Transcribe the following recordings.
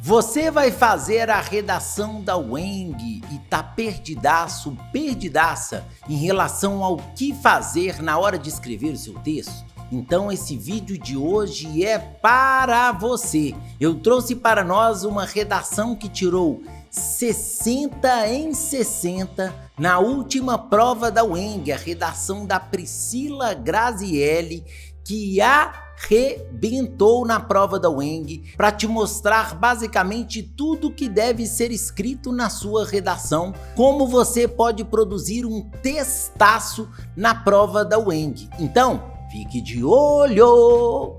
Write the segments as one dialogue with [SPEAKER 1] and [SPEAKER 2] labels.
[SPEAKER 1] Você vai fazer a redação da UENG e tá perdidaço, perdidaça em relação ao que fazer na hora de escrever o seu texto? Então esse vídeo de hoje é para você. Eu trouxe para nós uma redação que tirou 60 em 60 na última prova da UENG, a redação da Priscila Grazielli, que arrebentou na prova da UENG, para te mostrar basicamente tudo que deve ser escrito na sua redação, como você pode produzir um textaço na prova da UENG. Então, fique de olho!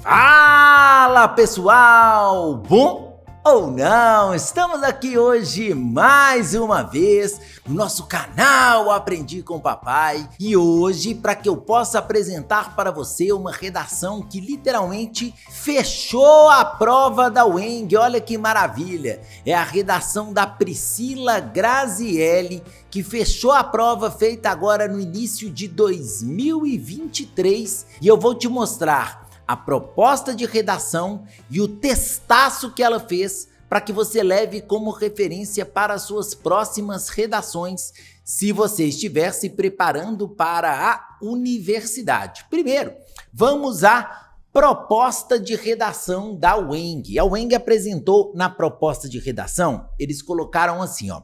[SPEAKER 1] Fala pessoal, bom ou não? Estamos aqui hoje mais uma vez no nosso canal Aprendi com Papai e hoje para que eu possa apresentar para você uma redação que literalmente fechou a prova da UENG. Olha que maravilha, é a redação da Priscila Grazielli que fechou a prova feita agora no início de 2023 e eu vou te mostrar a proposta de redação e o textaço que ela fez para que você leve como referência para as suas próximas redações, se você estiver se preparando para a universidade. Primeiro, vamos à proposta de redação da UENG. A UENG apresentou na proposta de redação, eles colocaram assim, ó.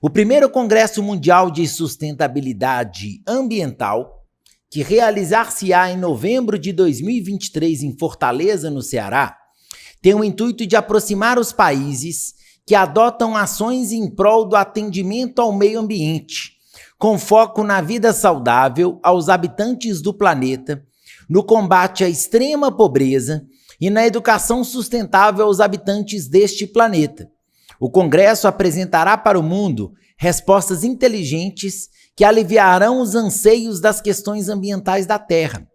[SPEAKER 1] O primeiro Congresso Mundial de Sustentabilidade Ambiental, que realizar-se-á em novembro de 2023 em Fortaleza, no Ceará, tem o intuito de aproximar os países que adotam ações em prol do atendimento ao meio ambiente, com foco na vida saudável aos habitantes do planeta, no combate à extrema pobreza e na educação sustentável aos habitantes deste planeta. O Congresso apresentará para o mundo respostas inteligentes que aliviarão os anseios das questões ambientais da Terra,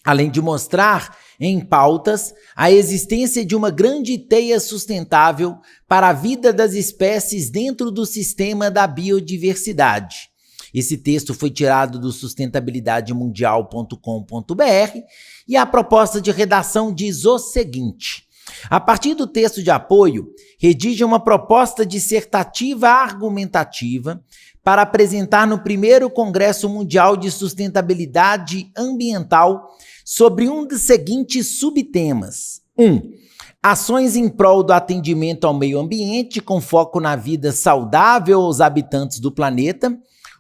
[SPEAKER 1] além de mostrar em pautas a existência de uma grande teia sustentável para a vida das espécies dentro do sistema da biodiversidade. Esse texto foi tirado do sustentabilidademundial.com.br e a proposta de redação diz o seguinte: a partir do texto de apoio, redige uma proposta dissertativa argumentativa para apresentar no primeiro Congresso Mundial de Sustentabilidade Ambiental sobre um dos seguintes subtemas. 1. Ações em prol do atendimento ao meio ambiente com foco na vida saudável aos habitantes do planeta.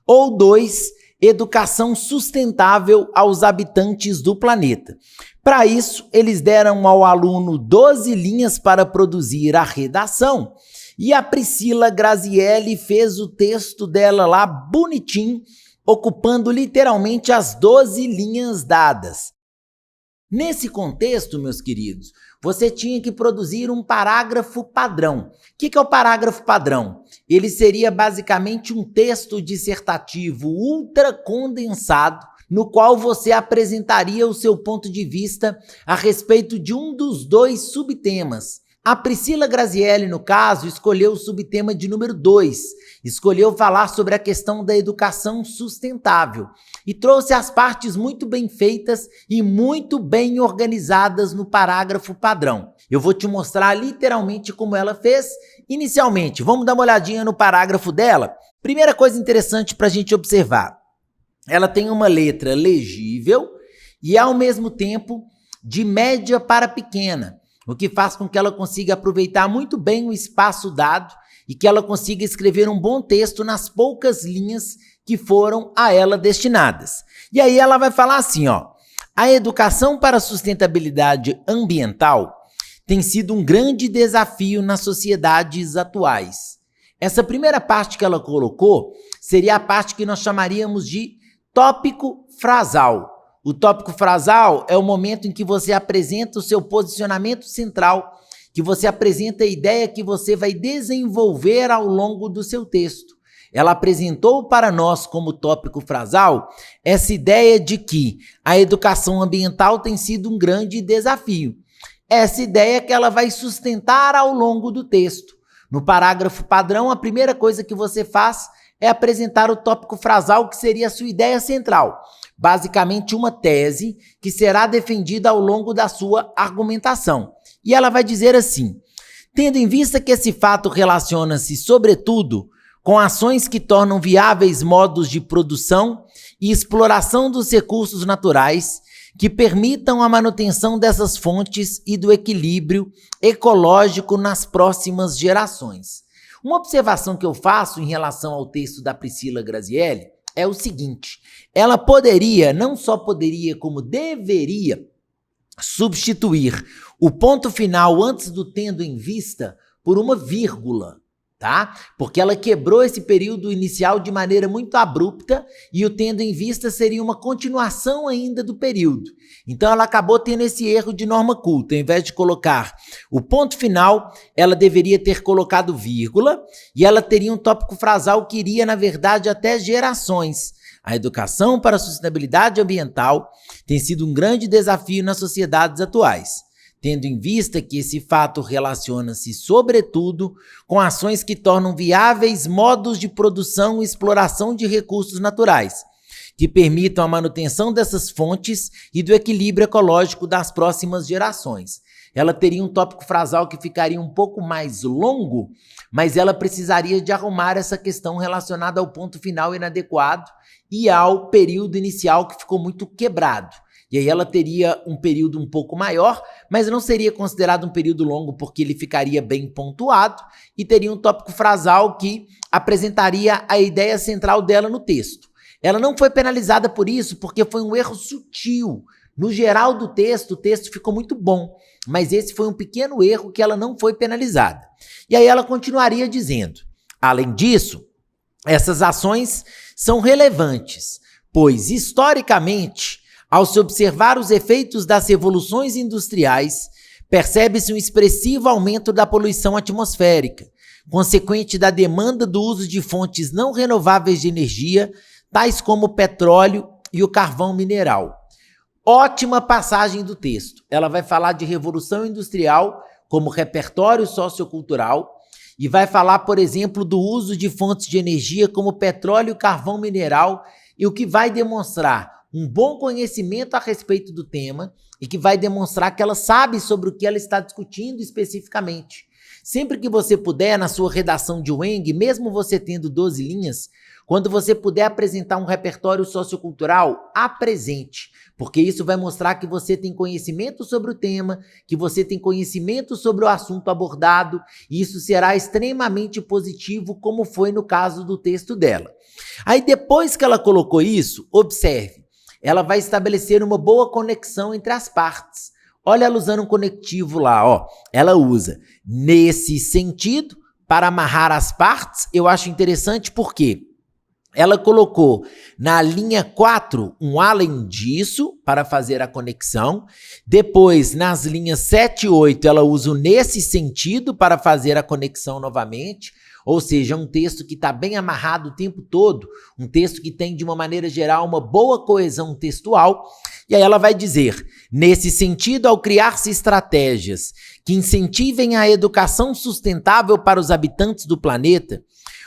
[SPEAKER 1] Ou 2. Educação sustentável aos habitantes do planeta. Para isso, eles deram ao aluno 12 linhas para produzir a redação. E a Priscila Grazielli fez o texto dela lá bonitinho, ocupando literalmente as 12 linhas dadas. Nesse contexto, meus queridos, você tinha que produzir um parágrafo padrão. O que é o parágrafo padrão? Ele seria basicamente um texto dissertativo ultra condensado, no qual você apresentaria o seu ponto de vista a respeito de um dos dois subtemas. A Priscila Grazielli, no caso, escolheu o subtema de número 2, escolheu falar sobre a questão da educação sustentável e trouxe as partes muito bem feitas e muito bem organizadas no parágrafo padrão. Eu vou te mostrar literalmente como ela fez. Inicialmente, vamos dar uma olhadinha no parágrafo dela. Primeira coisa interessante para a gente observar, ela tem uma letra legível e ao mesmo tempo de média para pequena, o que faz com que ela consiga aproveitar muito bem o espaço dado e que ela consiga escrever um bom texto nas poucas linhas que foram a ela destinadas. E aí ela vai falar assim, ó: a educação para a sustentabilidade ambiental tem sido um grande desafio nas sociedades atuais. Essa primeira parte que ela colocou seria a parte que nós chamaríamos de tópico frasal. O tópico frasal é o momento em que você apresenta o seu posicionamento central, que você apresenta a ideia que você vai desenvolver ao longo do seu texto. Ela apresentou para nós como tópico frasal essa ideia de que a educação ambiental tem sido um grande desafio. Essa ideia que ela vai sustentar ao longo do texto. No parágrafo padrão, a primeira coisa que você faz é apresentar o tópico frasal, que seria a sua ideia central. basicamente uma tese que será defendida ao longo da sua argumentação. E ela vai dizer assim: tendo em vista que esse fato relaciona-se, sobretudo, com ações que tornam viáveis modos de produção e exploração dos recursos naturais, que permitam a manutenção dessas fontes e do equilíbrio ecológico nas próximas gerações. Uma observação que eu faço em relação ao texto da Priscila Grazielli é o seguinte: ela poderia, não só poderia, como deveria substituir o ponto final antes do tendo em vista por uma vírgula, tá? Porque ela quebrou esse período inicial de maneira muito abrupta e o tendo em vista seria uma continuação ainda do período. Então ela acabou tendo esse erro de norma culta. Ao invés de colocar o ponto final, ela deveria ter colocado vírgula e ela teria um tópico frasal que iria, na verdade, até gerações. A educação para a sustentabilidade ambiental tem sido um grande desafio nas sociedades atuais, tendo em vista que esse fato relaciona-se, sobretudo, com ações que tornam viáveis modos de produção e exploração de recursos naturais, que permitam a manutenção dessas fontes e do equilíbrio ecológico das próximas gerações. Ela teria um tópico frasal que ficaria um pouco mais longo, mas ela precisaria de arrumar essa questão relacionada ao ponto final inadequado e ao período inicial que ficou muito quebrado. E aí ela teria um período um pouco maior, mas não seria considerado um período longo porque ele ficaria bem pontuado e teria um tópico frasal que apresentaria a ideia central dela no texto. Ela não foi penalizada por isso porque foi um erro sutil. No geral do texto, o texto ficou muito bom, mas esse foi um pequeno erro que ela não foi penalizada. E aí ela continuaria dizendo: além disso, essas ações são relevantes, pois, historicamente, ao se observar os efeitos das revoluções industriais, percebe-se um expressivo aumento da poluição atmosférica, consequente da demanda do uso de fontes não renováveis de energia, tais como o petróleo e o carvão mineral. Ótima passagem do texto. Ela vai falar de revolução industrial como repertório sociocultural e vai falar, por exemplo, do uso de fontes de energia como petróleo e carvão mineral, e o que vai demonstrar um bom conhecimento a respeito do tema e que vai demonstrar que ela sabe sobre o que ela está discutindo especificamente. Sempre que você puder, na sua redação de Weng, mesmo você tendo 12 linhas, quando você puder apresentar um repertório sociocultural, apresente, porque isso vai mostrar que você tem conhecimento sobre o tema, que você tem conhecimento sobre o assunto abordado, e isso será extremamente positivo, como foi no caso do texto dela. Aí depois que ela colocou isso, observe, ela vai estabelecer uma boa conexão entre as partes. Olha ela usando um conectivo lá, ó. Ela usa nesse sentido para amarrar as partes. Eu acho interessante porque ela colocou na linha 4 um além disso para fazer a conexão. Depois, nas linhas 7 e 8, ela usa o nesse sentido para fazer a conexão novamente. Ou seja, um texto que está bem amarrado o tempo todo, um texto que tem, de uma maneira geral, uma boa coesão textual. E aí ela vai dizer: nesse sentido, ao criar-se estratégias que incentivem a educação sustentável para os habitantes do planeta,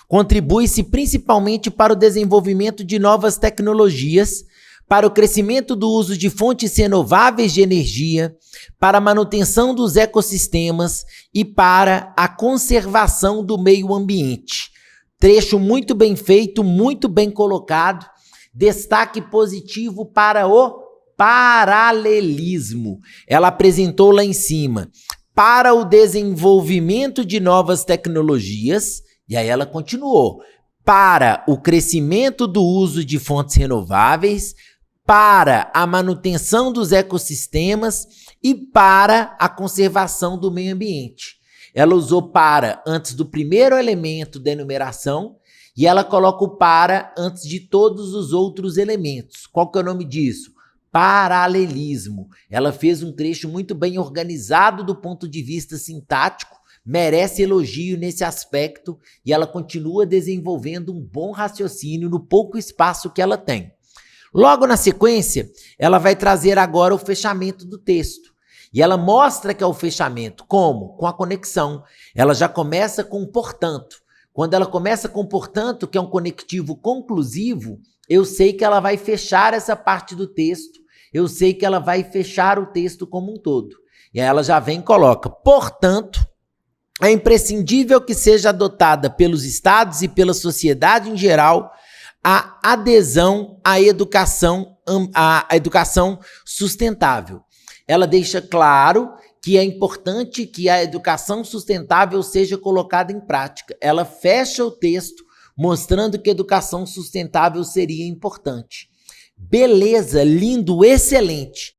[SPEAKER 1] contribui-se principalmente para o desenvolvimento de novas tecnologias, para o crescimento do uso de fontes renováveis de energia, para a manutenção dos ecossistemas e para a conservação do meio ambiente. Trecho muito bem feito, muito bem colocado. Destaque positivo para o paralelismo. Ela apresentou lá em cima: para o desenvolvimento de novas tecnologias, e aí ela continuou: para o crescimento do uso de fontes renováveis, para a manutenção dos ecossistemas e para a conservação do meio ambiente. Ela usou para antes do primeiro elemento da enumeração e ela coloca o para antes de todos os outros elementos. Qual que é o nome disso? Paralelismo. Ela fez um trecho muito bem organizado do ponto de vista sintático, merece elogio nesse aspecto e ela continua desenvolvendo um bom raciocínio no pouco espaço que ela tem. Logo na sequência, ela vai trazer agora o fechamento do texto. E ela mostra que é o fechamento. Como? Com a conexão. Ela já começa com portanto. Quando ela começa com portanto, que é um conectivo conclusivo, eu sei que ela vai fechar essa parte do texto, eu sei que ela vai fechar o texto como um todo. E aí ela já vem e coloca, portanto, é imprescindível que seja adotada pelos estados e pela sociedade em geral a adesão à educação sustentável. Ela deixa claro que é importante que a educação sustentável seja colocada em prática. Ela fecha o texto mostrando que a educação sustentável seria importante. Beleza, lindo, excelente.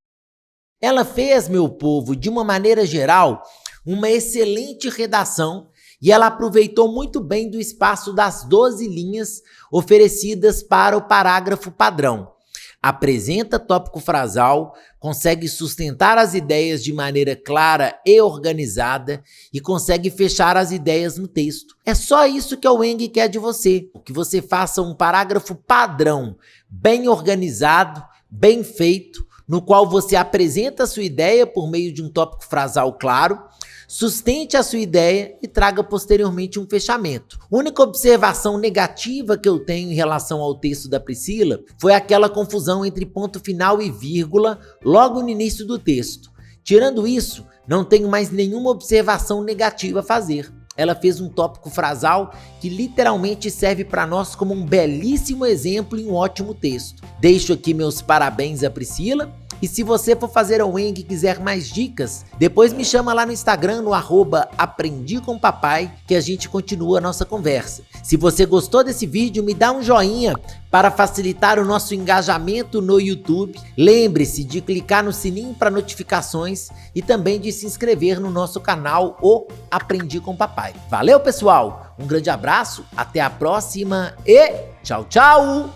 [SPEAKER 1] Ela fez, meu povo, de uma maneira geral, uma excelente redação e ela aproveitou muito bem do espaço das 12 linhas oferecidas para o parágrafo padrão. Apresenta tópico frasal, consegue sustentar as ideias de maneira clara e organizada e consegue fechar as ideias no texto. É só isso que a UENG quer de você, que você faça um parágrafo padrão, bem organizado, bem feito, no qual você apresenta a sua ideia por meio de um tópico frasal claro, sustente a sua ideia e traga posteriormente um fechamento. A única observação negativa que eu tenho em relação ao texto da Priscila foi aquela confusão entre ponto final e vírgula logo no início do texto. Tirando isso, não tenho mais nenhuma observação negativa a fazer. Ela fez um tópico frasal que literalmente serve para nós como um belíssimo exemplo e um ótimo texto. Deixo aqui meus parabéns à Priscila. E se você for fazer a UENG e quiser mais dicas, depois me chama lá no Instagram, no @aprendicompapai, que a gente continua a nossa conversa. Se você gostou desse vídeo, me dá um joinha para facilitar o nosso engajamento no YouTube. Lembre-se de clicar no sininho para notificações e também de se inscrever no nosso canal, o Aprendi com Papai. Valeu, pessoal! Um grande abraço, até a próxima e tchau, tchau!